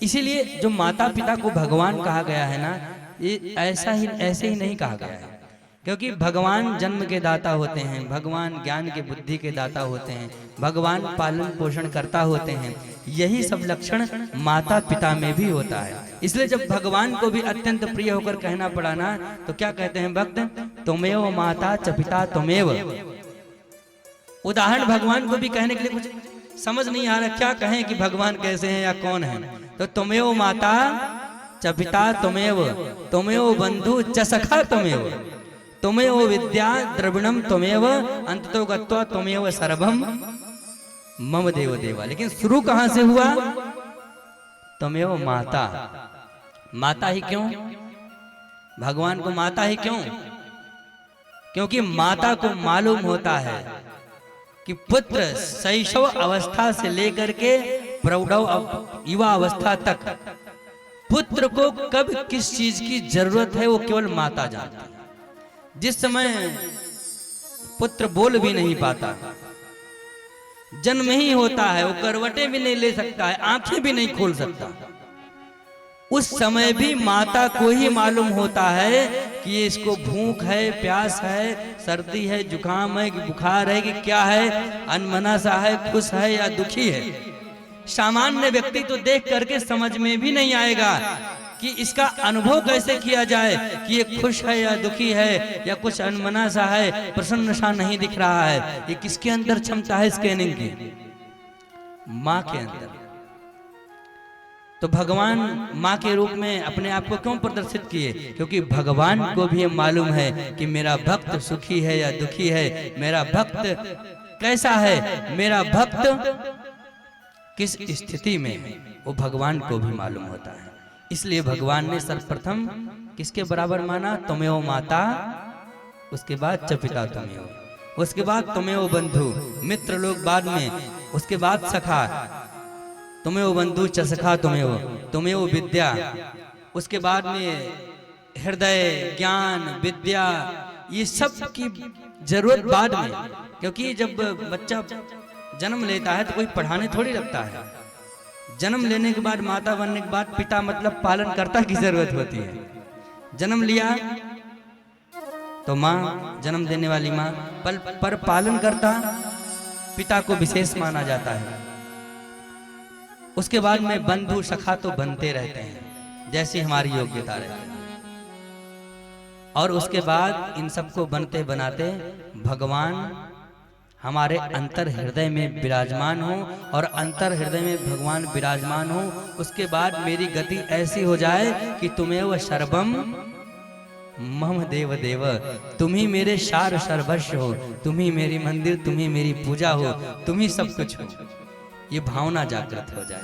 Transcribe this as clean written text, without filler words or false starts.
इसीलिए जो माता पिता को भगवान कहा गया है ना, ये ऐसे ही नहीं कहा गया है, क्योंकि भगवान जन्म के दाता होते हैं, भगवान ज्ञान के बुद्धि के दाता होते हैं, भगवान पालन पोषण करता होते हैं। यही सब लक्षण माता पिता में भी होता है। इसलिए जब भगवान को भी अत्यंत प्रिय होकर कहना पड़ा ना, तो क्या कहते हैं भक्त, तुमेव माता च पिता तुमेव। उदाहरण भगवान को भी कहने के लिए कुछ समझ नहीं आ रहा, क्या कहें कि भगवान कैसे हैं या कौन है। तो तुमेव माता च पिता तुमेव, तुमेव बंधु च सखा तुमेव, तुमेव विद्या द्रविणम तुमेव, अंततो गत्वा तुमेव सर्वम मम देव देवा। लेकिन शुरू कहां से हुआ, तुमेव माता। माता ही क्यों, भगवान को माता ही क्यों, क्योंकि माता को मालूम होता है कि पुत्र शैशव अवस्था से लेकर के प्रौढ़ युवा अवस्था तक पुत्र को कब किस चीज की जरूरत है वो केवल माता जानती है। जिस समय पुत्र बोल भी नहीं पाता, जन्म ही होता है, वो करवटें भी नहीं ले सकता है, आंखें भी नहीं खोल सकता, उस समय भी माता को ही मालूम होता है कि ये इसको भूख है, प्यास है, सर्दी है, जुकाम है कि बुखार है कि क्या है, अनमना सा है, खुश है या दुखी है। सामान्य व्यक्ति तो देख करके समझ में भी नहीं आएगा कि इसका अनुभव कैसे किया जाए कि ये खुश है या दुखी है या कुछ अनमना सा है, प्रसन्न सा नहीं दिख रहा है। ये किसके अंदर क्षमता है स्कैनिंग की, माँ के अंदर। तो भगवान माँ के रूप में अपने आप को क्यों प्रदर्शित किए, क्योंकि भगवान को भी मालूम है कि मेरा भक्त सुखी है या दुखी है, मेरा भक्त कैसा है, मेरा भक्त किस स्थिति में है, वो भगवान को भी मालूम होता है। इसलिए भगवान ने सर्वप्रथम किसके बराबर माना, तुमेव माता, उसके बाद च पिता तुमेव, उसके बाद तुमेव बंधु, मित्र लोग बाद में, उसके बाद सखा, तुमेव बंधु च सखा तुमेव, तुमेव विद्या, उसके बाद में हृदय ज्ञान विद्या, ये सब की जरूरत बाद में। क्योंकि जब बच्चा जन्म लेता है तो कोई पढ़ाने थोड़ी लगता है, जन्म लेने के बाद माता बनने के बाद पिता मतलब पालन कर्ता की जरूरत होती है। जन्म लिया तो माँ, जन्म देने वाली माँ, पर पालन करता पिता को विशेष माना जाता है। उसके बाद में बंधु सखा तो बनते रहते हैं जैसी हमारी योग्यता रहती है, और उसके बाद इन सबको बनते बनाते भगवान हमारे अंतर हृदय में विराजमान हो, और अंतर हृदय में भगवान विराजमान हो, उसके बाद मेरी गति ऐसी हो जाए कि तुमेव सर्वम मम देव देव, तुम ही मेरे सार सर्वस्व हो, तुम ही मेरी मंदिर, तुम ही मेरी पूजा हो, तुम ही सब कुछ हो, ये भावना जागृत हो जाए।